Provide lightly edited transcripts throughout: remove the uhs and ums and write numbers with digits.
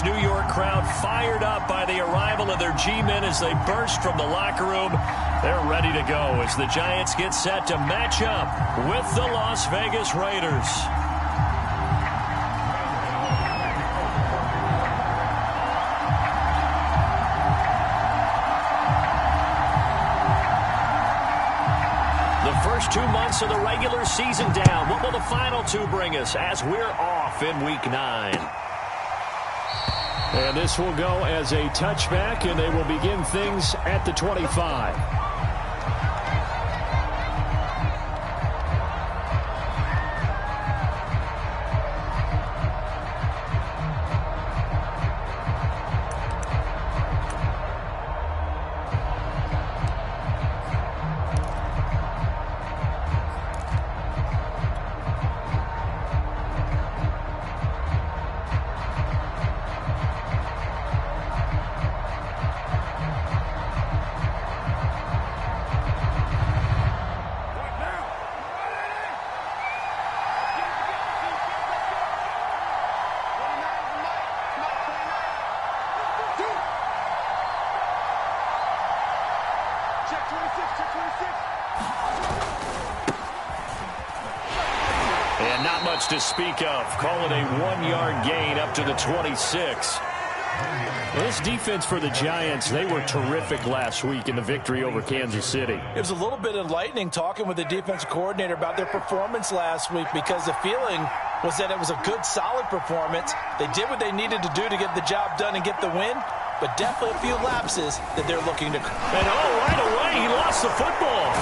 New York crowd fired up by the arrival of their G-men as they burst from the locker room. They're ready to go as the Giants get set to match up with the Las Vegas Raiders. First 2 months of the regular season down. What will the final two bring us as we're off in Week 9? And this will go as a touchback, and they will begin things at the 25. And not much to speak of. Call it a 1-yard gain up to the 26. Well, this defense for the Giants, they were terrific last week in the victory over Kansas City. It was a little bit enlightening talking with the defensive coordinator about their performance last week, because the feeling was that it was a good, solid performance. They did what they needed to do to get the job done and get the win, but definitely a few lapses that they're looking to. And right away, he lost the football.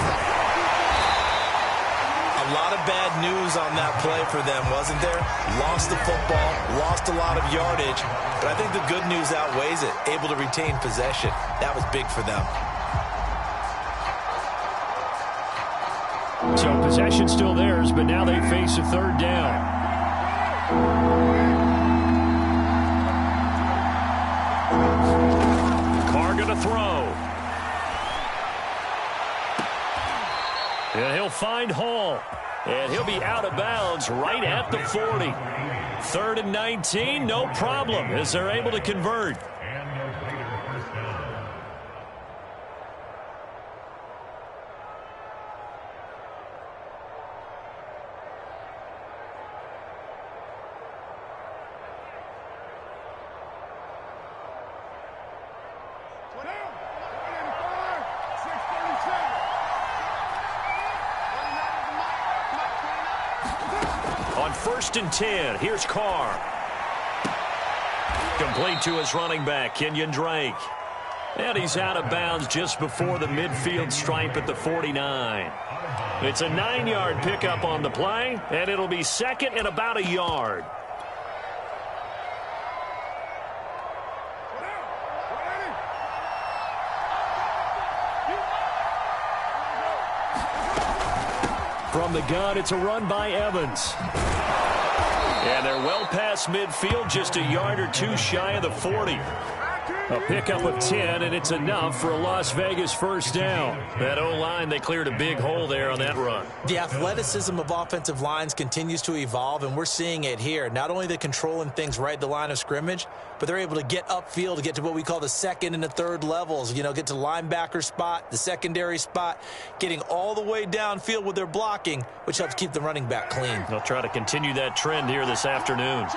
A lot of bad news on that play for them, wasn't there? Lost the football, lost a lot of yardage, but I think the good news outweighs it. Able to retain possession. That was big for them. So possession still theirs, but now they face a third down. Carr going to throw. And he'll find Hall. And he'll be out of bounds right at the 40. 3rd and 19, no problem, as they're able to convert. On 1st and 10, here's Carr. Complete to his running back, Kenyon Drake. And he's out of bounds just before the midfield stripe at the 49. It's a 9-yard pickup on the play, and it'll be 2nd and about a yard. From the gun, it's a run by Evans. And they're well past midfield, just a yard or two shy of the 40. A pickup of 10, and it's enough for a Las Vegas first down. That O-line, they cleared a big hole there on that run. The athleticism of offensive lines continues to evolve, and we're seeing it here. Not only the controlling things right at the line of scrimmage, but they're able to get upfield to get to what we call the 2nd and the 3rd levels. You know, get to the linebacker spot, the secondary spot, getting all the way downfield with their blocking, which helps keep the running back clean. They'll try to continue that trend here this afternoon.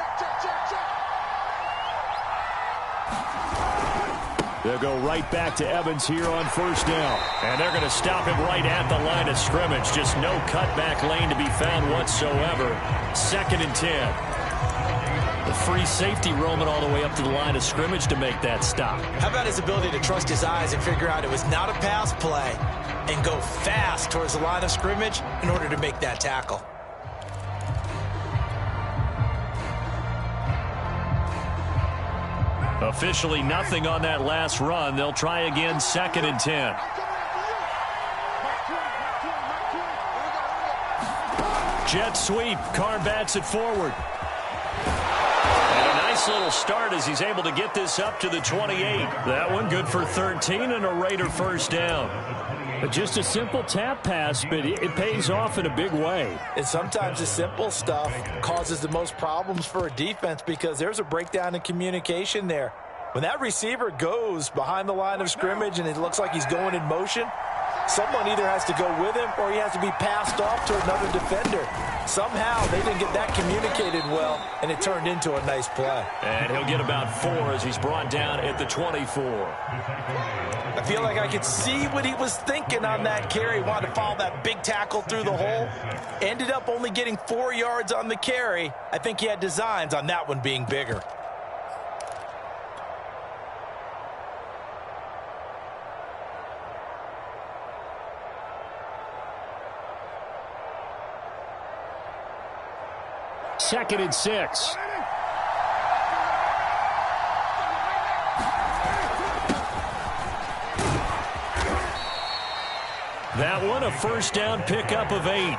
They'll go right back to Evans here on 1st down. And they're going to stop him right at the line of scrimmage. Just no cutback lane to be found whatsoever. 2nd and 10. The free safety roaming all the way up to the line of scrimmage to make that stop. How about his ability to trust his eyes and figure out it was not a pass play and go fast towards the line of scrimmage in order to make that tackle? Officially nothing on that last run. They'll try again, 2nd and 10. Jet sweep. Carr bats it forward. And a Nice little start as he's able to get this up to the 28. That one good for 13 and a Raider first down. Just a simple tap pass, but it pays off in a big way. And sometimes the simple stuff causes the most problems for a defense because there's a breakdown in communication there. When that receiver goes behind the line of scrimmage and it looks like he's going in motion, someone either has to go with him or he has to be passed off to another defender. Somehow they didn't get that communicated well, and it turned into a nice play. And he'll get about 4 as he's brought down at the 24. I feel like I could see what he was thinking on that carry. Wanted to follow that big tackle through the hole. Ended up only getting 4 yards on the carry. I think he had designs on that one being bigger. Second and 6. That one, a first down pickup of 8.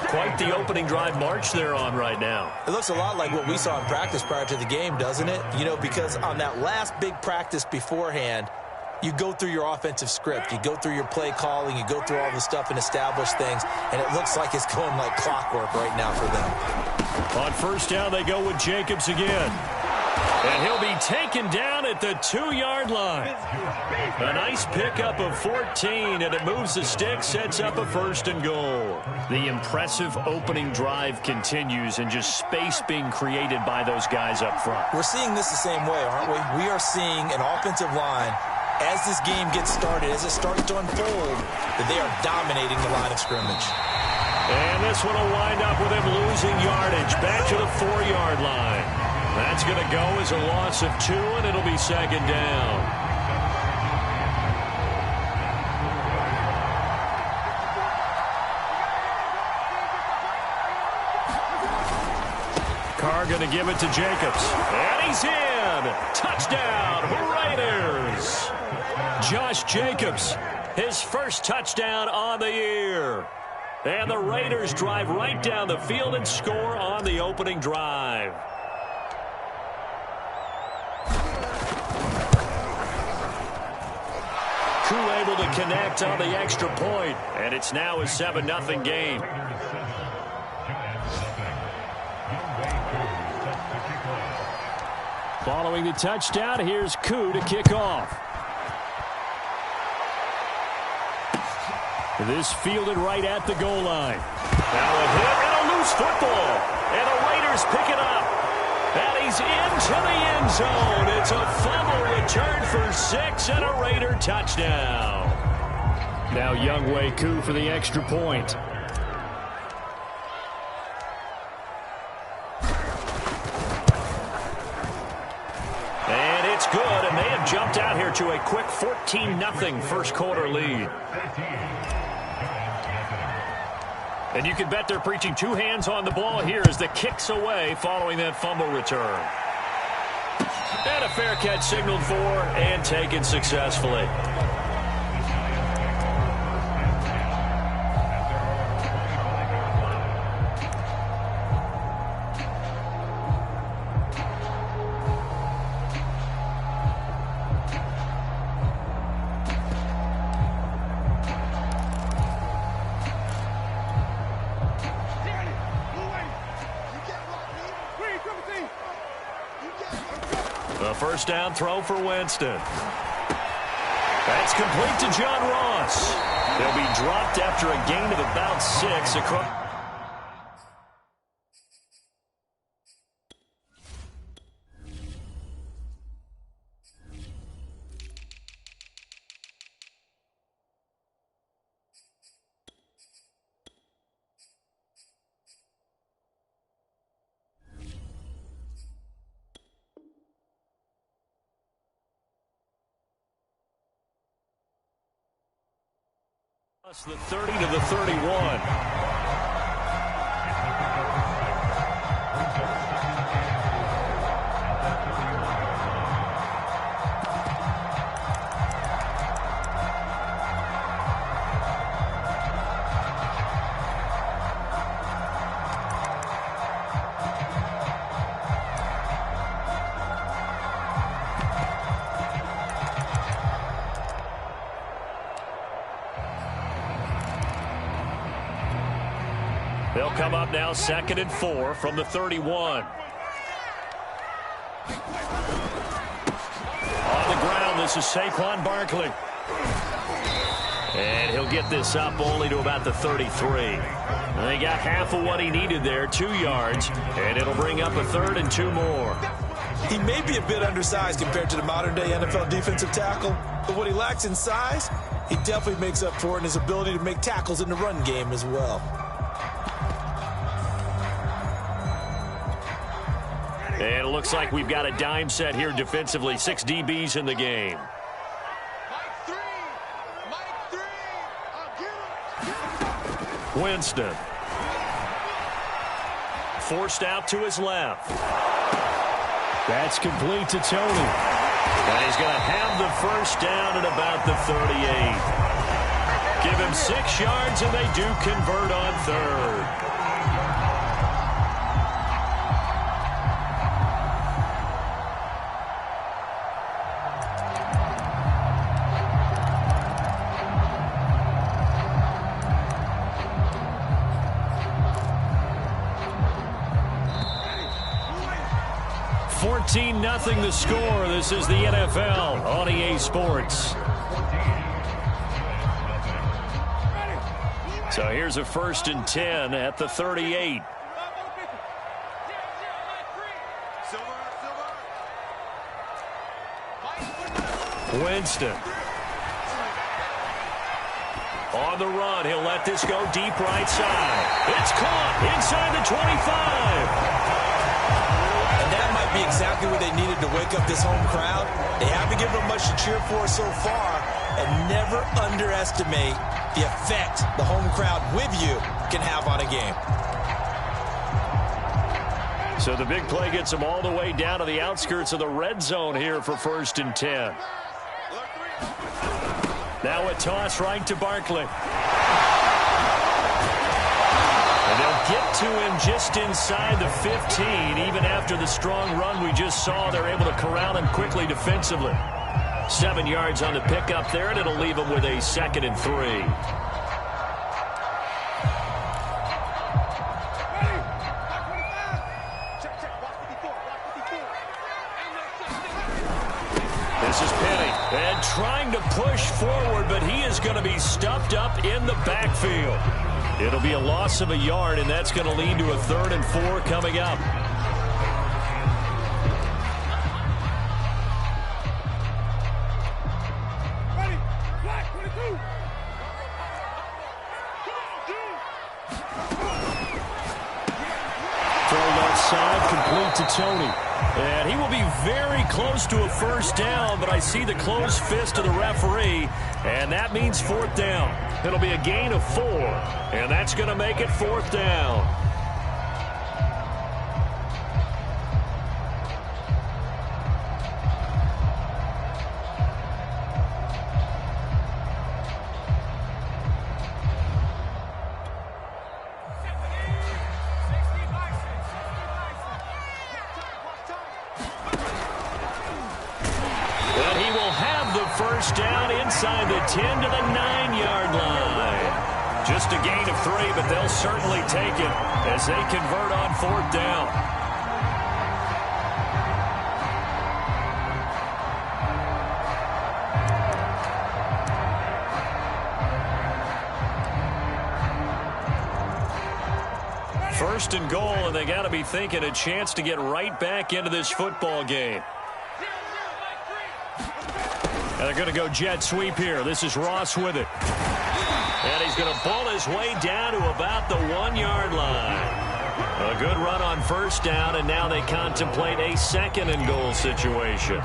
Quite the opening drive march they're on right now. It looks a lot like what we saw in practice prior to the game, doesn't it? You know, because on that last big practice beforehand, you go through your offensive script. You go through your play calling. You go through all the stuff and establish things. And it looks like it's going like clockwork right now for them. On first down, they go with Jacobs again. And he'll be taken down at the 2-yard line. A nice pickup of 14, and it moves the stick, sets up a first and goal. The impressive opening drive continues, and just space being created by those guys up front. We're seeing this the same way, aren't we? We are seeing an offensive line, as this game gets started, as it starts to unfold, that they are dominating the line of scrimmage. And this one will wind up with him losing yardage back to the 4-yard line. That's going to go as a loss of 2, and it'll be second down. Carr going to give it to Jacobs. And he's in. Touchdown, Raiders. Josh Jacobs, his first touchdown on the year. And the Raiders drive right down the field and score on the opening drive. Crew able to connect on the extra point, and it's now a 7-0 game. Following the touchdown, here's Koo to kick off. This fielded right at the goal line. Now a hit and a loose football. And the Raiders pick it up. And he's into the end zone. It's a fumble return for 6 and a Raider touchdown. Now Younghoe Koo for the extra point. And it's good, and they have jumped out here to a quick 14-0 first quarter lead. And you can bet they're preaching 2 hands on the ball here as the kick's away following that fumble return. And a fair catch signaled for and taken successfully. A first down throw for Winston. That's complete to John Ross. They'll be dropped after a gain of about 6 across. The 30 to the 31. They'll come up now 2nd and 4 from the 31. On the ground, this is Saquon Barkley. And he'll get this up only to about the 33. And he got half of what he needed there, 2 yards, and it'll bring up a 3rd and 2 more. He may be a bit undersized compared to the modern-day NFL defensive tackle, but what he lacks in size, he definitely makes up for it in his ability to make tackles in the run game as well. And it looks like we've got a dime set here defensively. 6 DBs in the game. Winston. Forced out to his left. That's complete to Tony. And he's going to have the first down at about the 38. Give him 6 yards, and they do convert on 3rd. Nothing the score. This is the NFL on EA Sports. So here's a 1st and 10 at the 38. Winston. On the run. He'll let this go deep right side. It's caught inside the 25. That might be exactly what they needed to wake up this home crowd. They haven't given them much to cheer for so far, and never underestimate the effect the home crowd with you can have on a game. So the big play gets them all the way down to the outskirts of the red zone here for 1st and 10. Now a toss right to Barkley. And they'll get to him just inside the 15. Even after the strong run we just saw, they're able to corral him quickly defensively. 7 yards on the pickup there, and it'll leave him with a 2nd and 3. This is Penny, and trying to push forward, but he is going to be stuffed up in the backfield. It'll be a loss of a yard, and that's going to lead to a 3rd and 4 coming up. Throw left side, complete to Tony. And he will be very close to a 1st down, but I see the closed fist of the referee, and that means 4th down. It'll be a gain of 4, and that's going to make it 4th down. And he will have the 1st down inside the 10 to the 9-yard line. Just a gain of 3, but they'll certainly take it as they convert on 4th down. First and goal, and they got to be thinking a chance to get right back into this football game. And they're going to go jet sweep here. This is Ross with it. And he's going to pull his way down to about the 1-yard line. A good run on 1st down, and now they contemplate a 2nd and goal situation.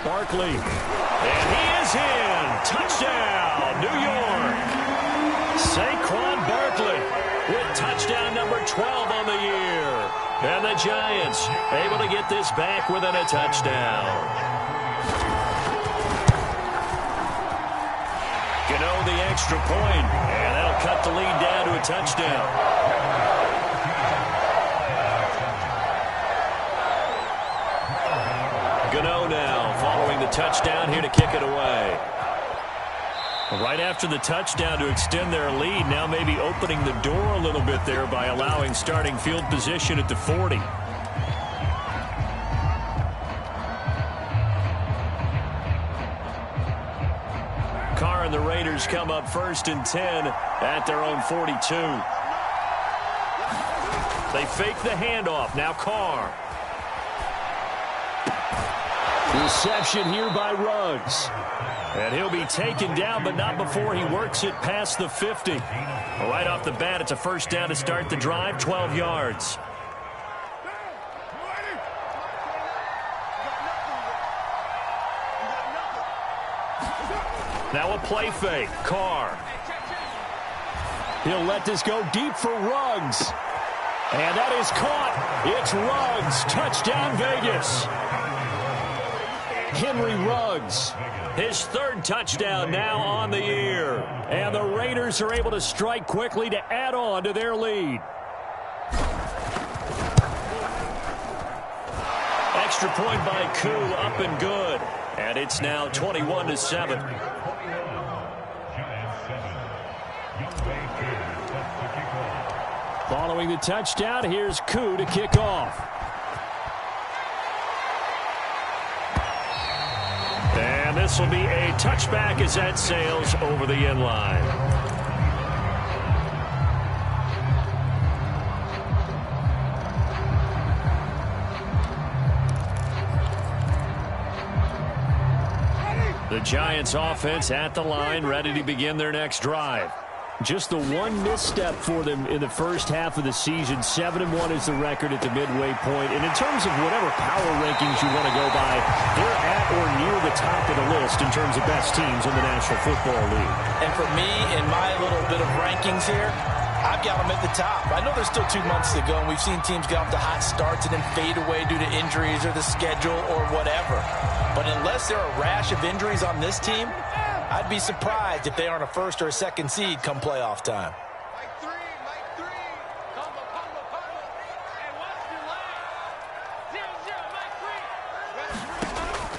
Barkley, and he is in. Touchdown, New York. Saquon Barkley with touchdown number 12 on the year. And the Giants able to get this back within a touchdown. Gano the extra point, and that'll cut the lead down to a touchdown. Gano now following the touchdown here to kick it away. Right after the touchdown to extend their lead, now maybe opening the door a little bit there by allowing starting field position at the 40. Carr and the Raiders come up 1st and 10 at their own 42. They fake the handoff. Now Carr. Reception here by Ruggs. And he'll be taken down, but not before he works it past the 50. Right off the bat, it's a first down to start the drive, 12 yards. Now a play fake. Carr. He'll let this go deep for Ruggs. And that is caught. It's Ruggs. Touchdown, Vegas. Henry Ruggs. His 3rd touchdown now on the year. And the Raiders are able to strike quickly to add on to their lead. Extra point by Koo, up and good. And it's now 21-7. Following the touchdown, here's Koo to kick off. And this will be a touchback as that sails over the end line. The Giants offense at the line, ready to begin their next drive. Just the one misstep for them in the first half of the season. 7-1 is the record at the midway point. And in terms of whatever power rankings you want to go by, they're at or near the top of the list in terms of best teams in the National Football League. And for me, in my little bit of rankings here, I've got them at the top. I know there's still 2 months to go, and we've seen teams get off to hot starts and then fade away due to injuries or the schedule or whatever. But unless there are a rash of injuries on this team, I'd be surprised if they aren't a 1st or a 2nd seed come playoff time.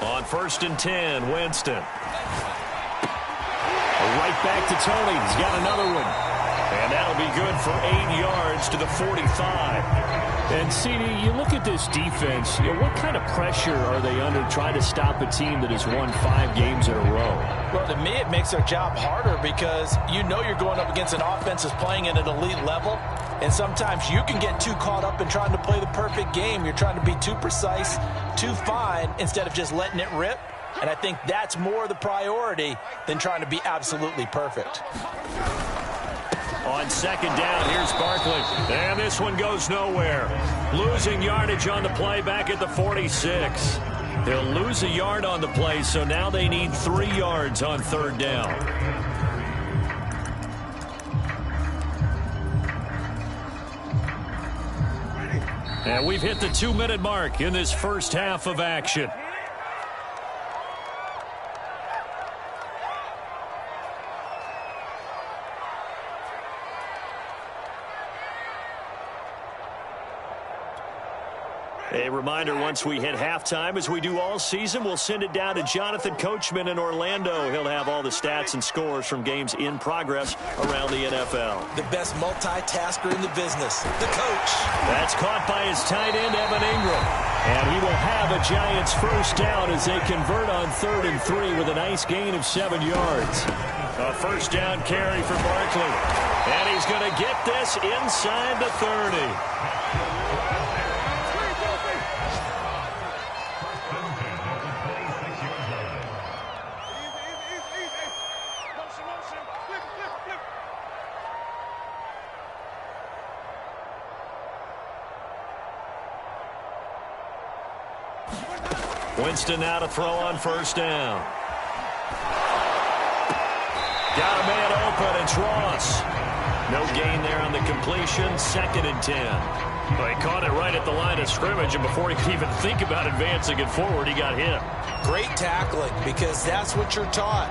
On 1st and 10, Winston. Right back to Tony. He's got another one. And that'll be good for 8 yards to the 45. And, CD, you look at this defense, what kind of pressure are they under trying to stop a team that has won 5 games in a row? Well, to me, it makes their job harder because you know you're going up against an offense that's playing at an elite level, and sometimes you can get too caught up in trying to play the perfect game. You're trying to be too precise, too fine, instead of just letting it rip. And I think that's more the priority than trying to be absolutely perfect. On 2nd down, here's Barkley. And this one goes nowhere. Losing yardage on the play back at the 46. They'll lose a yard on the play, so now they need 3 yards on 3rd down. And we've hit the 2-minute mark in this first half of action. A reminder, once we hit halftime, as we do all season, we'll send it down to Jonathan Coachman in Orlando. He'll have all the stats and scores from games in progress around the NFL. The best multitasker in the business, the coach. That's caught by his tight end, Evan Ingram. And he will have a Giants first down as they convert on 3rd and 3 with a nice gain of 7 yards. A first down carry for Barkley. And he's going to get this inside the 30. Winston now to throw on first down. Got a man open. It's Ross. No gain there on the completion. 2nd and 10. Well, he caught it right at the line of scrimmage, and before he could even think about advancing it forward, he got hit. Great tackling, because that's what you're taught.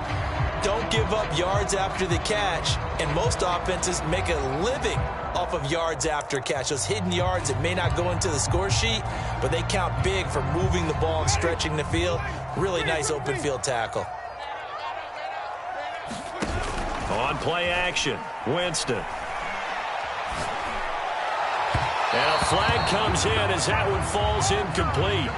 don't give up yards after the catch, and most offenses make a living off of yards after catch. Those hidden yards that may not go into the score sheet, but they count big for moving the ball and stretching the field. Really nice open field tackle. On play action, Winston. And a flag comes in as that one falls incomplete.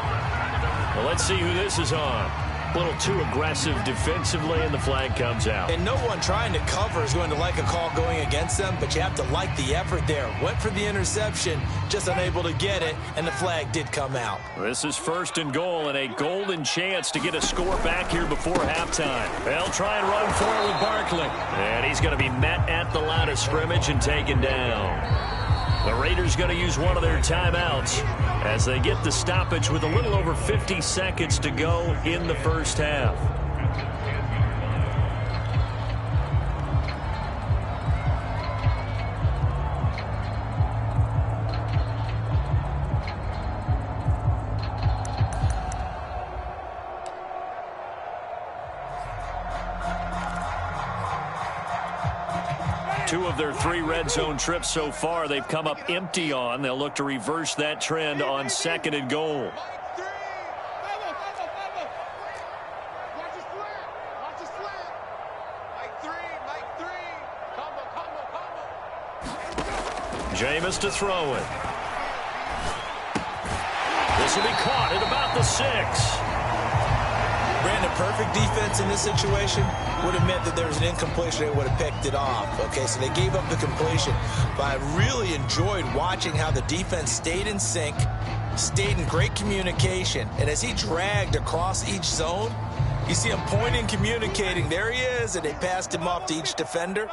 Well, let's see who this is on. A little too aggressive defensively, and the flag comes out. And no one trying to cover is going to like a call going against them, but you have to like the effort there. Went for the interception, just unable to get it, and the flag did come out. This is 1st and goal, and a golden chance to get a score back here before halftime. They'll try and run for it with Barkley. And he's going to be met at the line of scrimmage and taken down. The Raiders going to use one of their timeouts as they get the stoppage with a little over 50 seconds to go in the first half. Two of their 3 red zone trips so far, they've come up empty on. They'll look to reverse that trend on 2nd and goal. Jameis to throw it. This will be caught at about the 6. Brandon, perfect defense in this situation would have meant that there was an incompletion. They would have picked it off. Okay, so they gave up the completion. But I really enjoyed watching how the defense stayed in sync, stayed in great communication. And as he dragged across each zone, you see him pointing, communicating. There he is, and they passed him off to each defender.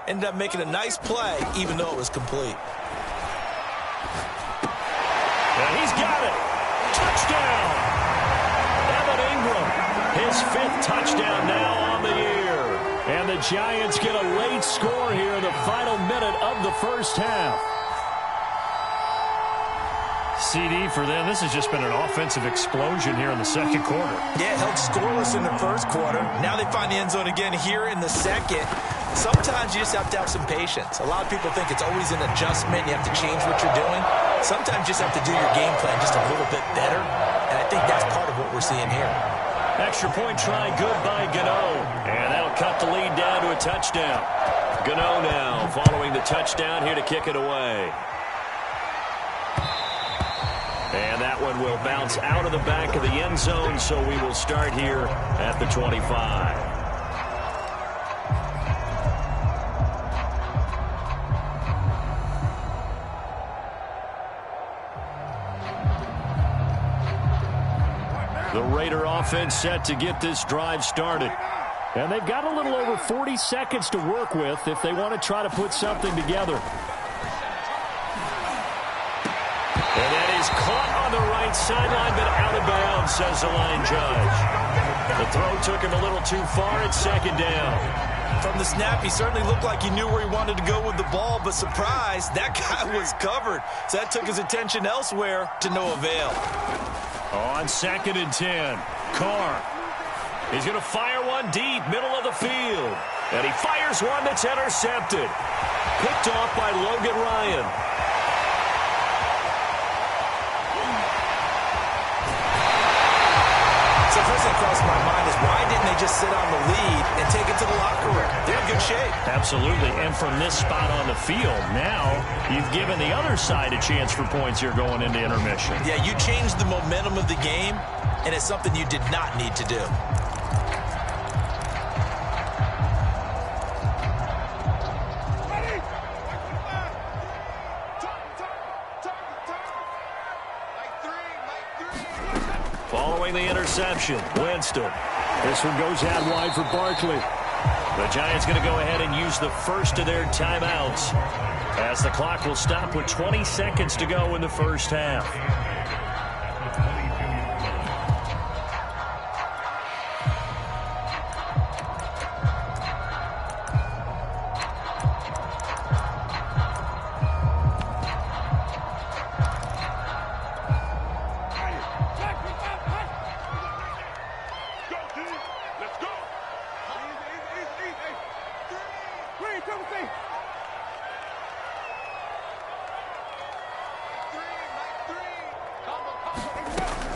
Ended up making a nice play, even though it was complete. And he's got it. Touchdown. His 5th touchdown now on the year. And the Giants get a late score here in the final minute of the first half. CD for them. This has just been an offensive explosion here in the second quarter. Yeah, held scoreless in the first quarter. Now they find the end zone again here in the second. Sometimes you just have to have some patience. A lot of people think it's always an adjustment. You have to change what you're doing. Sometimes you just have to do your game plan just a little bit better. And I think that's part of what we're seeing here. Extra point try good by Gano. And that'll cut the lead down to a touchdown. Gano now following the touchdown here to kick it away. And that one will bounce out of the back of the end zone, so we will start here at the 25. The Raider offense set to get this drive started. And they've got a little over 40 seconds to work with if they want to try to put something together. And that is caught on the right sideline, but out of bounds, says the line judge. The throw took him a little too far at 2nd down. From the snap, he certainly looked like he knew where he wanted to go with the ball, but surprise, that guy was covered. So that took his attention elsewhere to no avail. On 2nd and 10, Carr. He's going to fire one deep, middle of the field. And he fires one that's intercepted. Picked off by Logan Ryan. So first thing crossed my mind is why didn't they just sit on the lead and take it to the locker room? They're in good shape. Absolutely. And from this spot on the field, now you've given the other side a chance for points here going into intermission. Yeah, you changed the momentum of the game, and it's something you did not need to do. Following the interception, Winston. This one goes out wide for Barkley. The Giants going to go ahead and use the first of their timeouts as the clock will stop with 20 seconds to go in the first half.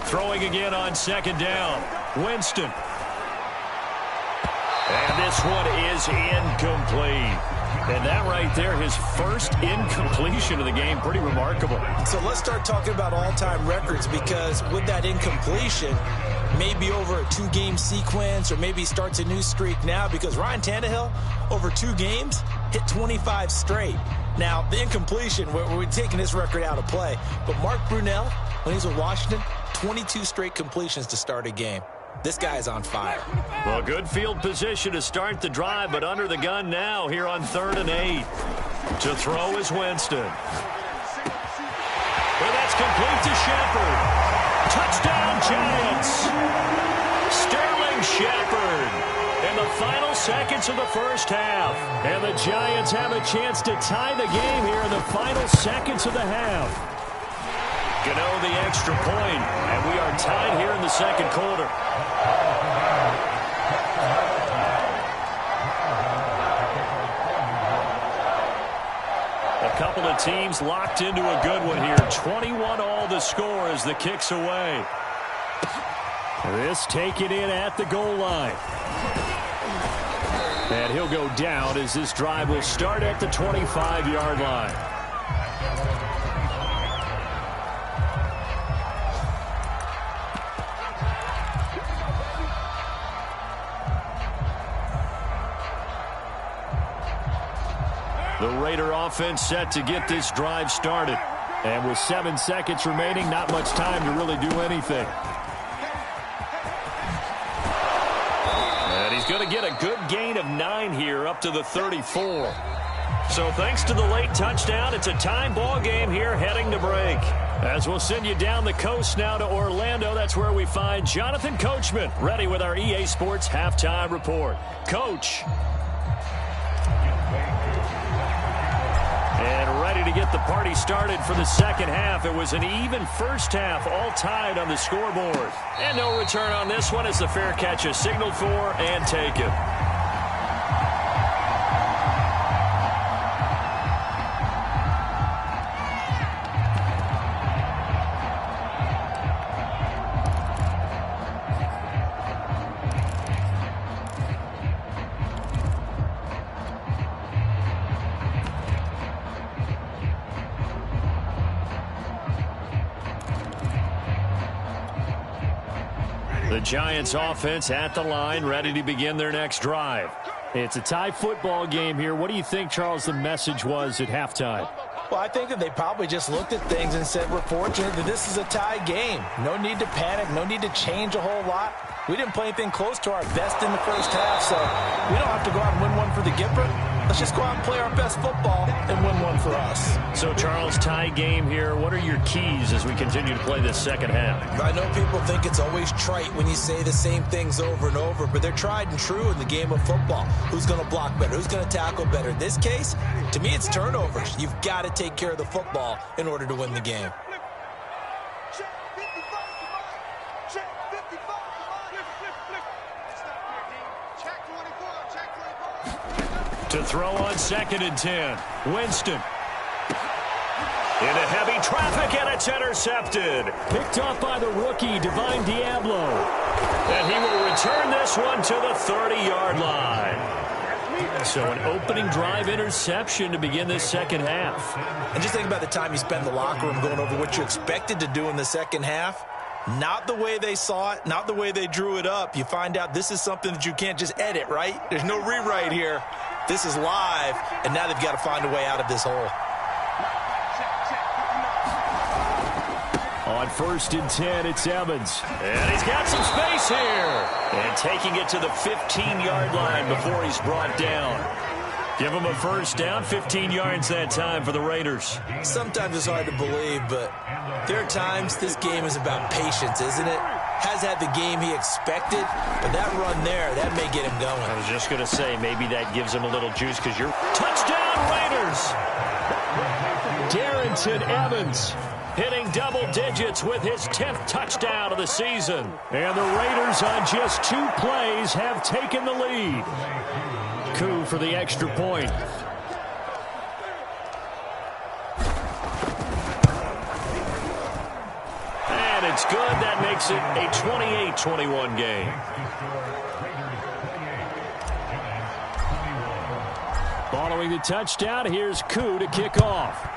Throwing again on second down. Winston. And this one is incomplete. And that right there, his first incompletion of the game, pretty remarkable. So let's start talking about all-time records, because with that incompletion, maybe over a 2-game sequence, or maybe starts a new streak now, because Ryan Tannehill, over 2 games, hit 25 straight. Now, the incompletion, we're taking this record out of play, but Mark Brunell, when he was with Washington, 22 straight completions to start a game. This guy is on fire. Well, good field position to start the drive, but under the gun now here on 3rd and 8. To throw is Winston. Well, that's complete to Shepard. Touchdown, Giants. Sterling Shepard in the final seconds of the first half. And the Giants have a chance to tie the game here in the final seconds of the half. Gano the extra point, and we are tied here in the second quarter. A couple of teams locked into a good one here. 21 all the score as the kick's away. This taken in at the goal line. And he'll go down as this drive will start at the 25-yard line. The Raider offense set to get this drive started. And with 7 seconds remaining, not much time to really do anything. And he's going to get a good gain of 9 here up to the 34. So thanks to the late touchdown, it's a time ball game here heading to break. As we'll send you down the coast now to Orlando, that's where we find Jonathan Coachman, ready with our EA Sports halftime report. Coach. And ready to get the party started for the second half. It was an even first half, all tied on the scoreboard. And no return on this one as the fair catch is signaled for and taken. The Giants offense at the line, ready to begin their next drive. It's a tie football game here. What do you think, Charles, the message was at halftime? Well, I think that they probably just looked at things and said, we're fortunate that this is a tie game. No need to panic. No need to change a whole lot. We didn't play anything close to our best in the first half, so we don't have to go out and win one for the Gipper. Let's just go out and play our best football and win one for us. So, Charles, tie game here. What are your keys as we continue to play this second half? I know people think it's always trite when you say the same things over and over, but they're tried and true in the game of football. Who's going to block better? Who's going to tackle better? In this case, to me, it's turnovers. You've got to take care of the football in order to win the game. To throw on 2nd and 10. Winston. Into heavy traffic, and it's intercepted. Picked off by the rookie, Divine Diablo. And he will return this one to the 30-yard line. So an opening drive interception to begin this second half. And just think about the time you spend in the locker room going over what you expected to do in the second half. Not the way they saw it, not the way they drew it up. You find out this is something that you can't just edit, right? There's no rewrite here. This is live, and now they've got to find a way out of this hole. On 1st and 10, it's Evans. And he's got some space here. And taking it to the 15-yard line before he's brought down. Give him a first down, 15 yards that time for the Raiders. Sometimes it's hard to believe, but there are times this game is about patience, isn't it? Has had the game he expected, but that run there, that may get him going. I was just going to say, maybe that gives him a little juice because you're... Touchdown, Raiders! Darrington Evans hitting double digits with his 10th touchdown of the season. And the Raiders on just 2 plays have taken the lead. Coup for the extra point. And it's good. That makes makes it a 28-21 game. Following the touchdown, here's Koo to kick off.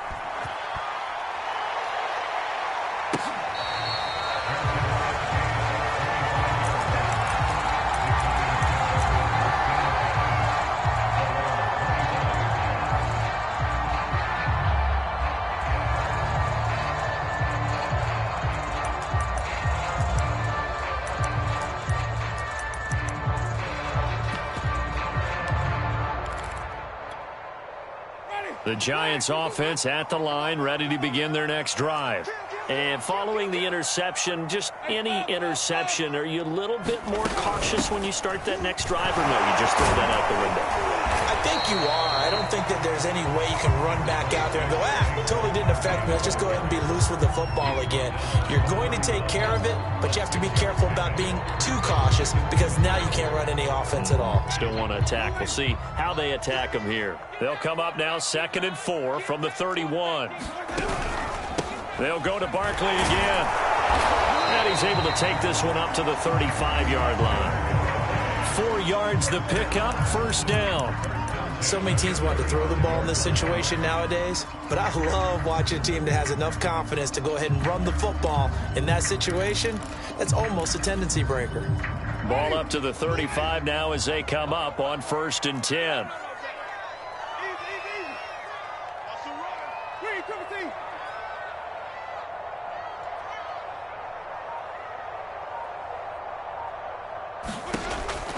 The Giants offense at the line, ready to begin their next drive. And following the interception, just any interception, are you a little bit more cautious when you start that next drive, or no, you just throw that out the window? I think you are. I don't think that there's any way you can run back out there and go, totally didn't affect me. Let's just go ahead and be loose with the football again. You're going to take care of it, but you have to be careful about being too cautious because now you can't run any offense at all. Still want to attack. We'll see how they attack them here. They'll come up now 2nd and 4 from the 31. They'll go to Barkley again. And he's able to take this one up to the 35-yard line. 4 yards the pickup, first down. So many teams want to throw the ball in this situation nowadays, but I love watching a team that has enough confidence to go ahead and run the football in that situation. That's almost a tendency breaker. Ball up to the 35 now as they come up on 1st and 10.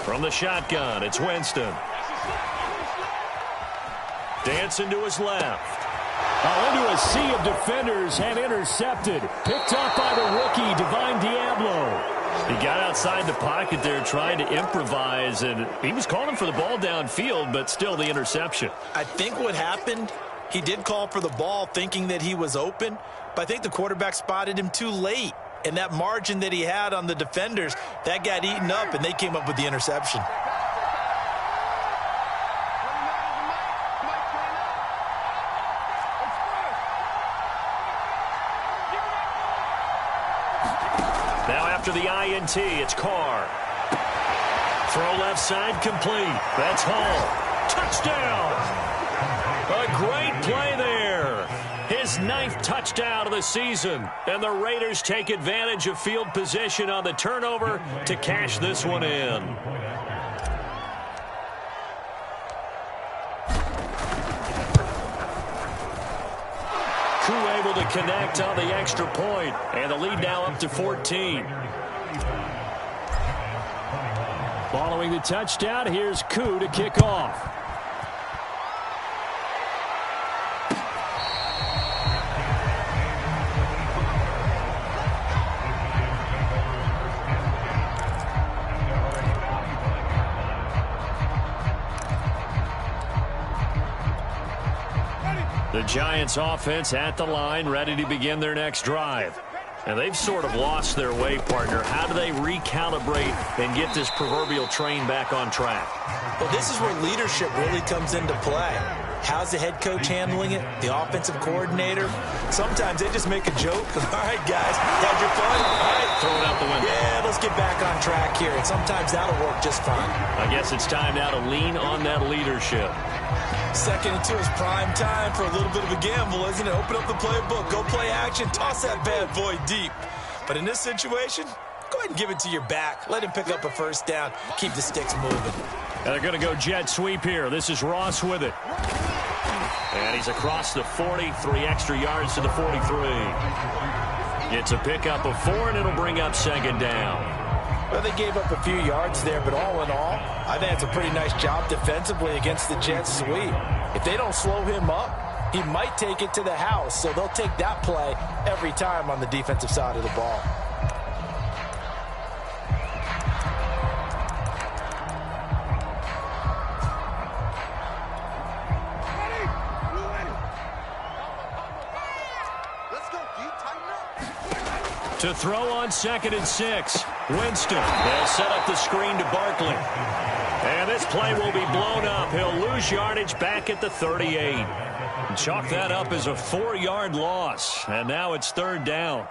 From the shotgun, it's Winston. Dancing to his left. Into a sea of defenders and intercepted. Picked up by the rookie, Divine Diablo. He got outside the pocket there trying to improvise, and he was calling for the ball downfield, but still the interception. I think what happened, he did call for the ball thinking that he was open, but I think the quarterback spotted him too late. And that margin that he had on the defenders, that got eaten up, and they came up with the interception. Now after the INT, it's Carr. Throw left side complete. That's Hall. Touchdown! A great play there. His 9th touchdown of the season. And the Raiders take advantage of field position on the turnover to cash this one in. Koo able to connect on the extra point, and the lead now up to 14. Following the touchdown, here's Koo to kick off. The Giants offense at the line, ready to begin their next drive. And they've sort of lost their way, partner. How do they recalibrate and get this proverbial train back on track? Well, this is where leadership really comes into play. How's the head coach handling it? The offensive coordinator? Sometimes they just make a joke. All right, guys, had your fun? All right, throw it out the window. Yeah, let's get back on track here. And sometimes that'll work just fine. I guess it's time now to lean on that leadership. 2nd and 2 is prime time for a little bit of a gamble, isn't it? Open up the playbook, go play action, toss that bad boy deep. But in this situation, go ahead and give it to your back. Let him pick up a first down. Keep the sticks moving. And they're going to go jet sweep here. This is Ross with it. And he's across the 40, 3 extra yards to the 43. It's a pickup of 4, and it'll bring up 2nd down. Well, they gave up a few yards there, but all in all, I think it's a pretty nice job defensively against the jet sweep. If they don't slow him up, he might take it to the house, so they'll take that play every time on the defensive side of the ball. To throw on 2nd and 6. Winston. They'll set up the screen to Barkley. And this play will be blown up. He'll lose yardage back at the 38. And chalk that up as a 4-yard loss. And now it's 3rd down.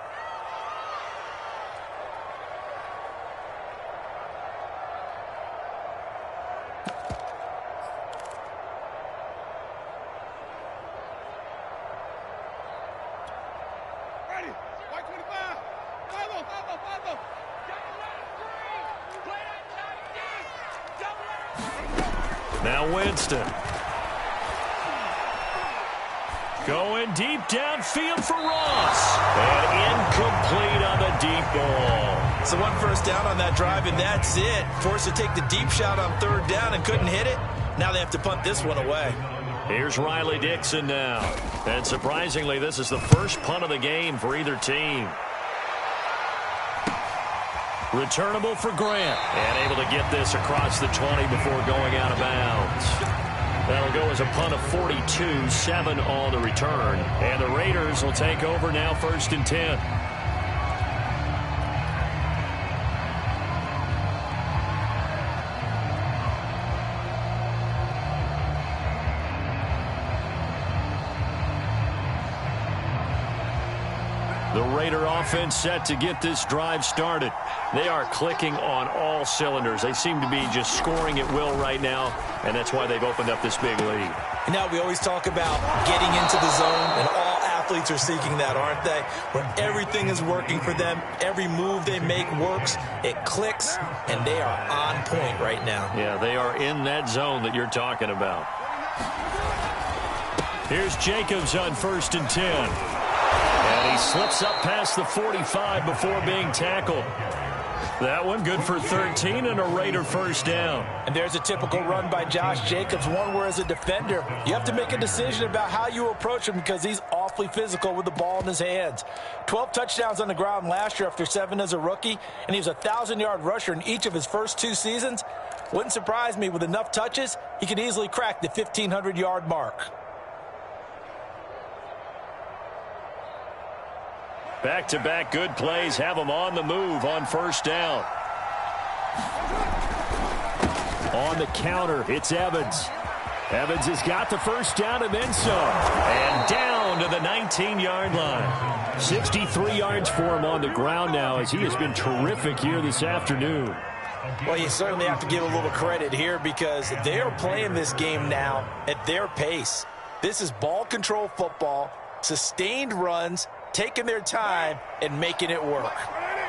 Now Winston. Going deep downfield for Ross. And incomplete on the deep ball. So 1 first down on that drive, and that's it. Forced to take the deep shot on 3rd down and couldn't hit it. Now they have to punt this one away. Here's Riley Dixon now. And surprisingly, this is the first punt of the game for either team. Returnable for Grant. And able to get this across the 20 before going out of bounds. That'll go as a punt of 42, 7 on the return. And the Raiders will take over now 1st and 10. The Raider offense set to get this drive started. They are clicking on all cylinders. They seem to be just scoring at will right now, and that's why they've opened up this big lead. Now, we always talk about getting into the zone, and all athletes are seeking that, aren't they? Where everything is working for them. Every move they make works. It clicks, and they are on point right now. Yeah, they are in that zone that you're talking about. Here's Jacobs on 1st and 10. And he slips up past the 45 before being tackled. That one good for 13 and a Raider 1st down. And there's a typical run by Josh Jacobs, one where as a defender, you have to make a decision about how you approach him because he's awfully physical with the ball in his hands. 12 touchdowns on the ground last year after 7 as a rookie, and he was a 1,000-yard rusher in each of his first 2 seasons. Wouldn't surprise me, with enough touches, he could easily crack the 1,500-yard mark. Back-to-back good plays have them on the move on 1st down. On the counter, it's Evans. Evans has got the 1st down and then some. And down to the 19-yard line. 63 yards for him on the ground now as he has been terrific here this afternoon. Well, you certainly have to give a little credit here because they are playing this game now at their pace. This is ball control football, sustained runs, taking their time and making it work.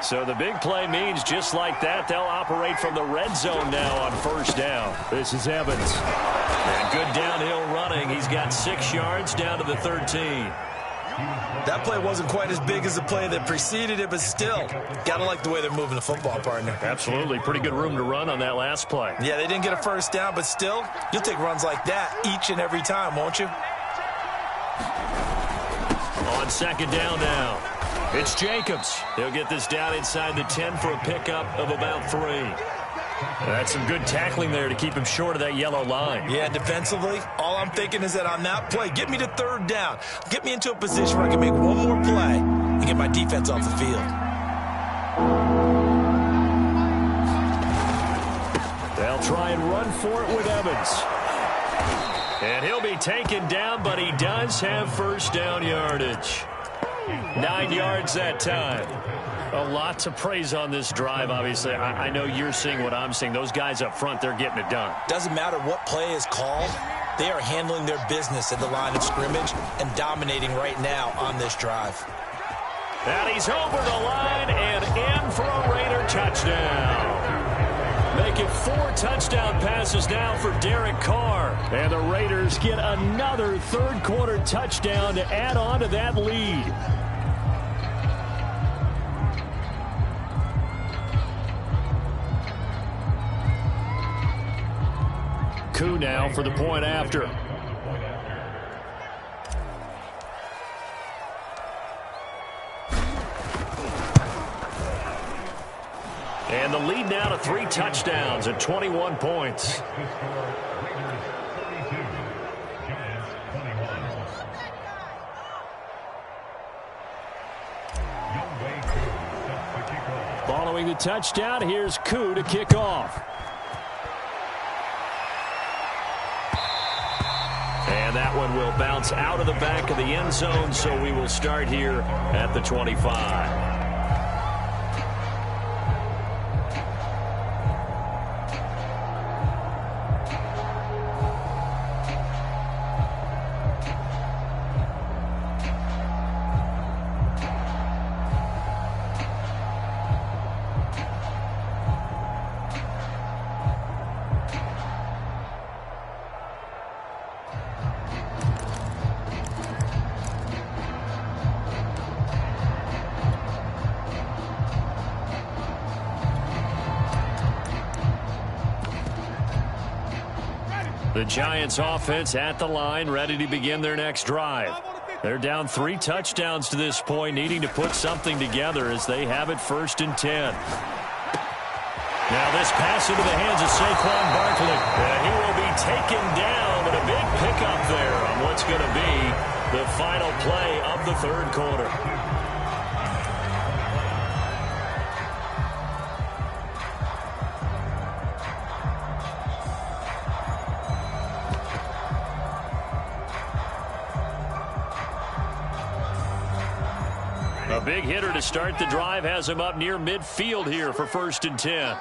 So the big play means just like that, they'll operate from the red zone now on 1st down. This is Evans. And good downhill running. He's got 6 yards down to the 13. That play wasn't quite as big as the play that preceded it, but still, gotta like the way they're moving the football, partner. Absolutely. Pretty good room to run on that last play. Yeah, they didn't get a 1st down, but still, you'll take runs like that each and every time, won't you? On 2nd down now, it's Jacobs. He'll get this down inside the 10 for a pickup of about 3. That's some good tackling there to keep him short of that yellow line. Yeah, defensively, all I'm thinking is that on that play, get me to 3rd down. Get me into a position where I can make one more play and get my defense off the field. They'll try and run for it with Evans. And he'll be taken down, but he does have 1st down yardage. 9 yards that time. A lot to praise on this drive, obviously. I know you're seeing what I'm seeing. Those guys up front, they're getting it done. Doesn't matter what play is called. They are handling their business at the line of scrimmage and dominating right now on this drive. And he's over the line and in for a Raider touchdown. Make it 4 touchdown passes now for Derek Carr. And the Raiders get another 3rd quarter touchdown to add on to that lead. Koo now for the point after. And the lead now to 3 touchdowns at 21 points. Following the touchdown, here's Koo to kick off. And that one will bounce out of the back of the end zone, so we will start here at the 25. The Giants offense at the line, ready to begin their next drive. They're down 3 touchdowns to this point, needing to put something together as they have it 1st and 10. Now this pass into the hands of Saquon Barkley. And he will be taken down, but a big pickup there on what's going to be the final play of the 3rd quarter. A big hitter to start the drive has him up near midfield here for 1st and 10.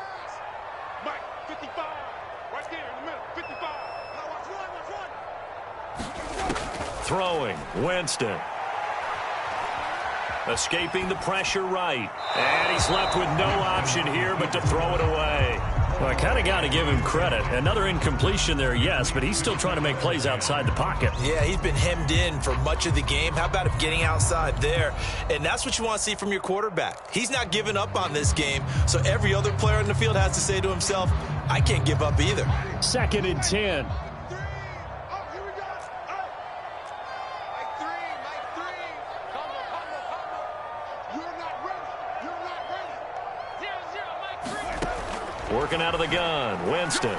Throwing, Winston. Escaping the pressure right. And he's left with no option here but to throw it away. Well, I kind of got to give him credit. Another incompletion there, yes, but he's still trying to make plays outside the pocket. Yeah, he's been hemmed in for much of the game. How about him getting outside there? And that's what you want to see from your quarterback. He's not giving up on this game, so every other player in the field has to say to himself, I can't give up either. 2nd and 10. Working out of the gun, Winston.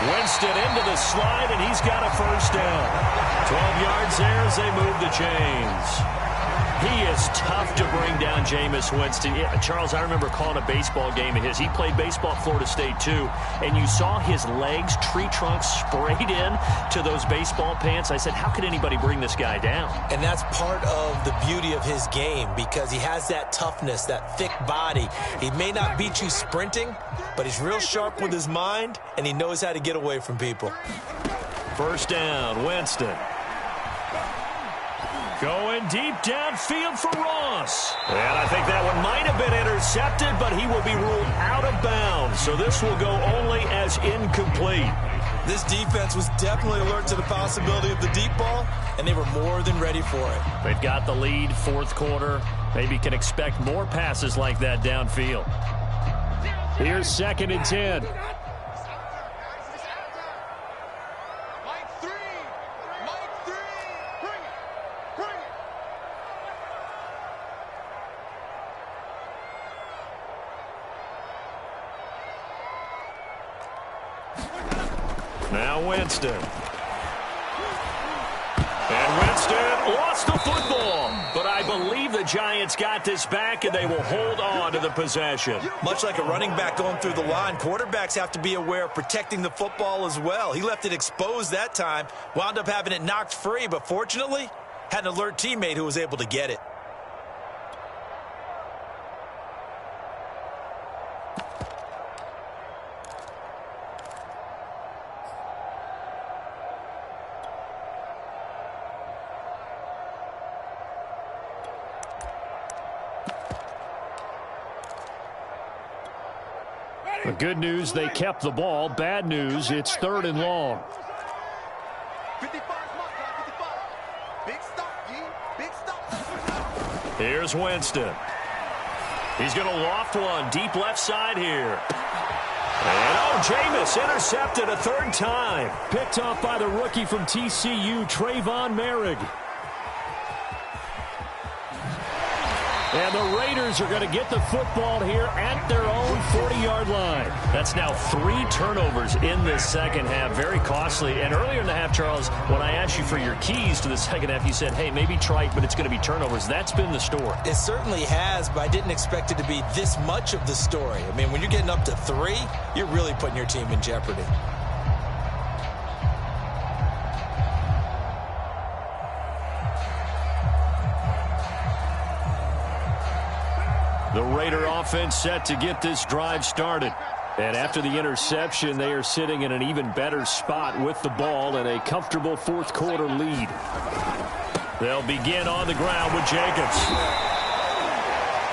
Winston into the slide, and he's got a 1st down. 12 yards there as they move the chains. He is tough to bring down, Jameis Winston. Yeah, Charles, I remember calling a baseball game of his. He played baseball at Florida State, too, and you saw his legs, tree trunks sprayed in to those baseball pants. I said, how could anybody bring this guy down? And that's part of the beauty of his game because he has that toughness, that thick body. He may not beat you sprinting, but he's real sharp with his mind, and he knows how to get away from people. 1st down, Winston. Going deep downfield for Ross. And I think that one might have been intercepted, but he will be ruled out of bounds. So this will go only as incomplete. This defense was definitely alert to the possibility of the deep ball, and they were more than ready for it. They've got the lead, 4th quarter. Maybe can expect more passes like that downfield. Here's 2nd and 10. Now Winston. And Winston lost the football. But I believe the Giants got this back, and they will hold on to the possession. Much like a running back going through the line, quarterbacks have to be aware of protecting the football as well. He left it exposed that time, wound up having it knocked free, but fortunately, had an alert teammate who was able to get it. The good news, they kept the ball. Bad news, it's 3rd and long. Here's Winston. He's going to loft one deep left side here. And Jameis intercepted a 3rd time. Picked off by the rookie from TCU, Trayvon Merrick. And the Raiders are going to get the football here at their own 40-yard line. That's now 3 turnovers in this 2nd half. Very costly. And earlier in the half, Charles, when I asked you for your keys to the 2nd half, you said, hey, maybe trite, but it's going to be turnovers. That's been the story. It certainly has, but I didn't expect it to be this much of the story. I mean, when you're getting up to 3, you're really putting your team in jeopardy. The Raider offense set to get this drive started. And after the interception, they are sitting in an even better spot with the ball and a comfortable 4th quarter lead. They'll begin on the ground with Jacobs.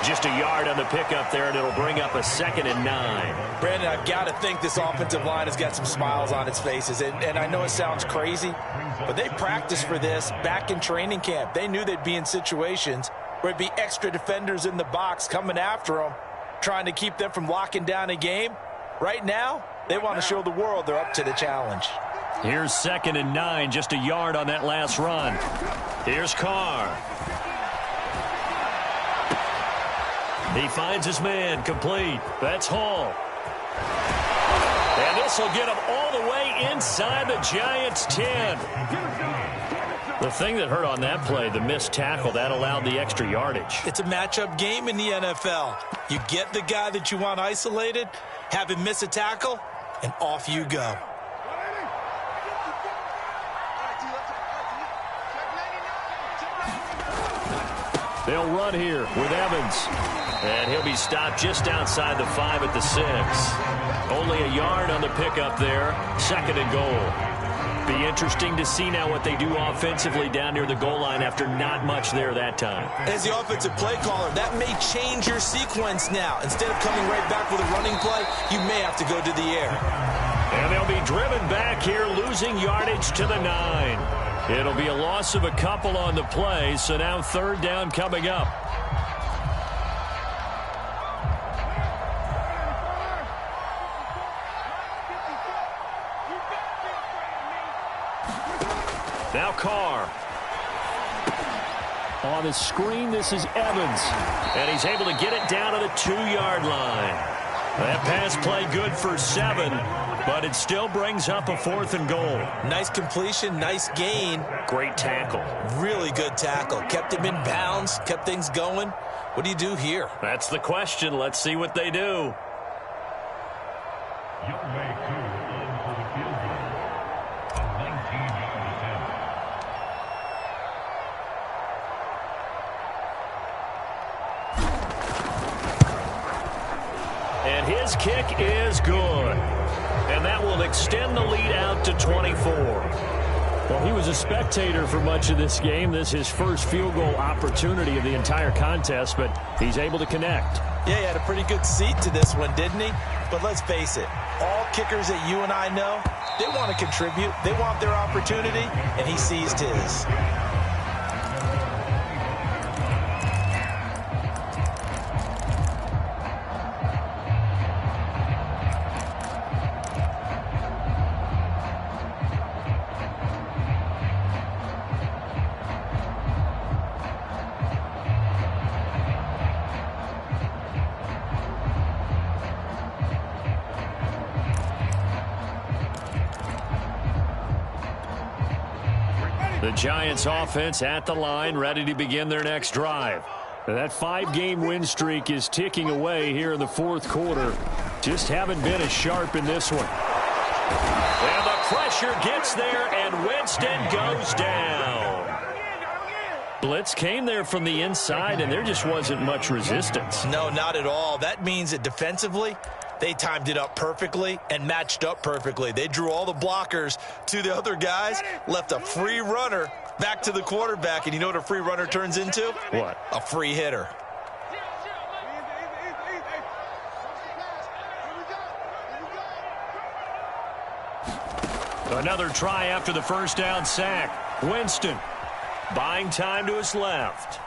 Just a yard on the pickup there, and it'll bring up a 2nd and 9. Brandon, I've got to think this offensive line has got some smiles on its faces. And I know it sounds crazy, but they practiced for this back in training camp. They knew they'd be in situations where it'd be extra defenders in the box coming after them, trying to keep them from locking down a game. Right now, they want to show the world they're up to the challenge. Here's 2nd and 9, just a yard on that last run. Here's Carr. He finds his man, complete. That's Hall. And this will get him all the way inside the Giants' 10. The thing that hurt on that play, the missed tackle, that allowed the extra yardage. It's a matchup game in the NFL. You get the guy that you want isolated, have him miss a tackle, and off you go. They'll run here with Evans. And he'll be stopped just outside the 5 at the 6. Only a yard on the pickup there. 2nd and goal. Be interesting to see now what they do offensively down near the goal line after not much there that time. As the offensive play caller, that may change your sequence now. Instead of coming right back with a running play, you may have to go to the air. And they'll be driven back here, losing yardage to the 9. It'll be a loss of a couple on the play, so now 3rd down coming up. Now Carr. On the screen, this is Evans. And he's able to get it down to the 2-yard line. That pass play good for 7, but it still brings up a 4th and goal. Nice completion, nice gain. Great tackle. Really good tackle. Kept him in bounds, kept things going. What do you do here? That's the question. Let's see what they do. And his kick is good. And that will extend the lead out to 24. Well, he was a spectator for much of this game. This is his first field goal opportunity of the entire contest, but he's able to connect. Yeah, he had a pretty good seat to this one, didn't he? But let's face it, all kickers that you and I know, they want to contribute. They want their opportunity, and he seized his. The Giants offense at the line, ready to begin their next drive. That 5-game win streak is ticking away here in the 4th quarter. Just haven't been as sharp in this one. And the pressure gets there, and Winston goes down. Blitz came there from the inside, and there just wasn't much resistance. No, not at all. That means that defensively, they timed it up perfectly and matched up perfectly. They drew all the blockers to the other guys, left a free runner back to the quarterback. And you know what a free runner turns into? What? A free hitter. Another try after the first down sack. Winston buying time to his left.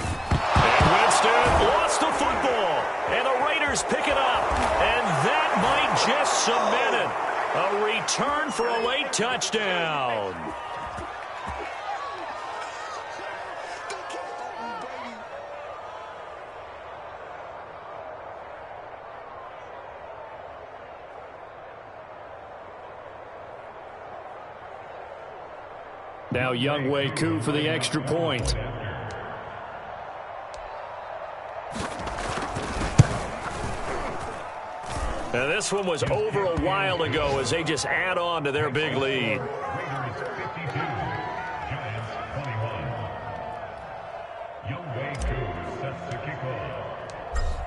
And Winston lost the football. And the Raiders pick it up. And that might just cement it. A return for a late touchdown. Now Younghoe Koo for the extra point. Now this one was over a while ago as they just add on to their big lead.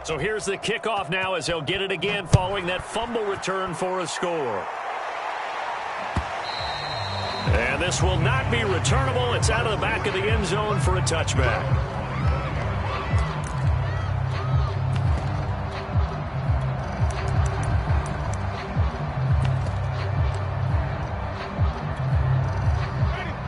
So here's the kickoff now as they'll get it again following that fumble return for a score. And this will not be returnable. It's out of the back of the end zone for a touchback.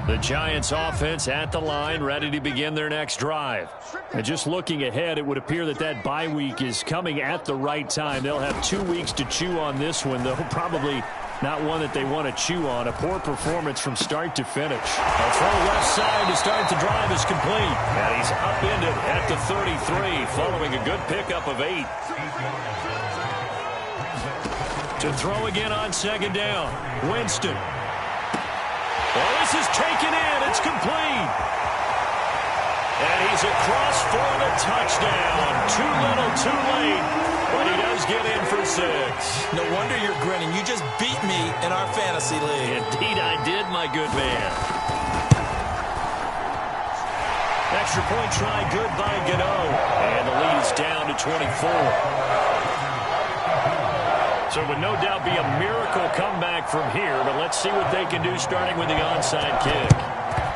The Giants offense at the line, ready to begin their next drive. And just looking ahead, it would appear that that bye week is coming at the right time. They'll have 2 weeks to chew on this one, though probably not one that they want to chew on. A poor performance from start to finish. A throw left side to start the drive is complete. And he's upended at the 33 following a good pickup of 8. To throw again on second down. Winston. Well, this is taken in. It's complete. And he's across for the touchdown. Too little, too late. But he does get in for 6. No wonder you're grinning. You just beat me in our fantasy league. Indeed I did, my good man. Extra point try good by Gano. And the lead is down to 24. So it would no doubt be a miracle comeback from here, but let's see what they can do starting with the onside kick.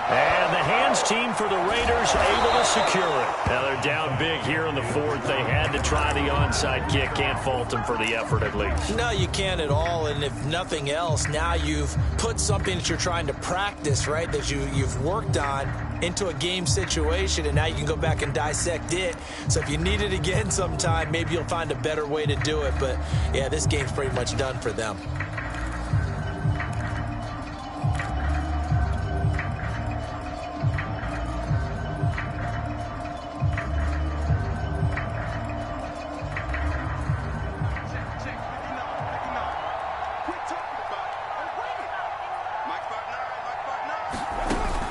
And the hands team for the Raiders able to secure it. Now they're down big here in the 4th. They had to try the onside kick. Can't fault them for the effort at least. No, you can't at all. And if nothing else, now you've put something that you're trying to practice, right, that you've worked on into a game situation, and now you can go back and dissect it. So if you need it again sometime, maybe you'll find a better way to do it. But, yeah, this game's pretty much done for them.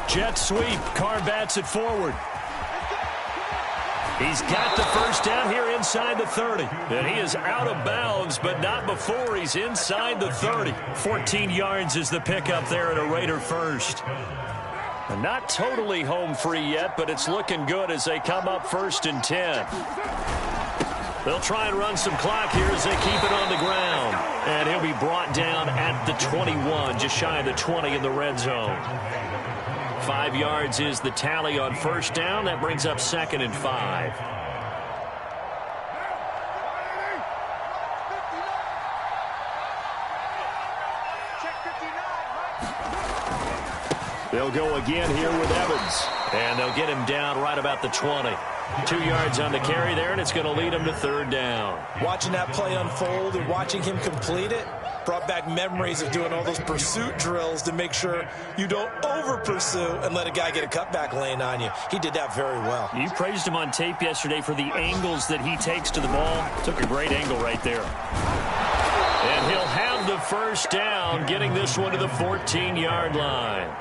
Jet sweep. Carr bats it forward. He's got the first down here inside the 30. And he is out of bounds, but not before he's inside the 30. 14 yards is the pickup there at a Raider first. And not totally home free yet, but it's looking good as they come up 1st and 10. They'll try and run some clock here as they keep it on the ground. And he'll be brought down at the 21, just shy of the 20 in the red zone. 5 yards is the tally on first down. That brings up 2nd and 5. They'll go again here with Evans. And they'll get him down right about the 20. 2 yards on the carry there, and it's going to lead him to 3rd down. Watching that play unfold and watching him complete it brought back memories of doing all those pursuit drills to make sure you don't over-pursue and let a guy get a cutback lane on you. He did that very well. You praised him on tape yesterday for the angles that he takes to the ball. Took a great angle right there. And he'll have the first down, getting this one to the 14-yard line.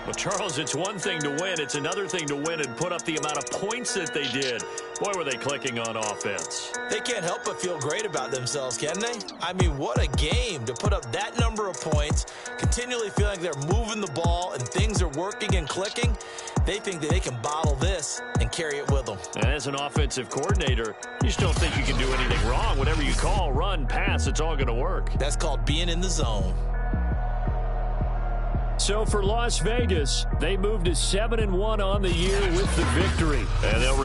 Well, Charles, it's one thing to win. It's another thing to win and put up the amount of points that they did. Boy, were they clicking on offense. They can't help but feel great about themselves, can they? I mean, what a game to put up that number of points, continually feeling they're moving the ball and things are working and clicking. They think that they can bottle this and carry it with them. And as an offensive coordinator, you just don't think you can do anything wrong. Whatever you call, run, pass, it's all going to work. That's called being in the zone. So for Las Vegas, they moved to 7-1 on the year with the victory. And they'll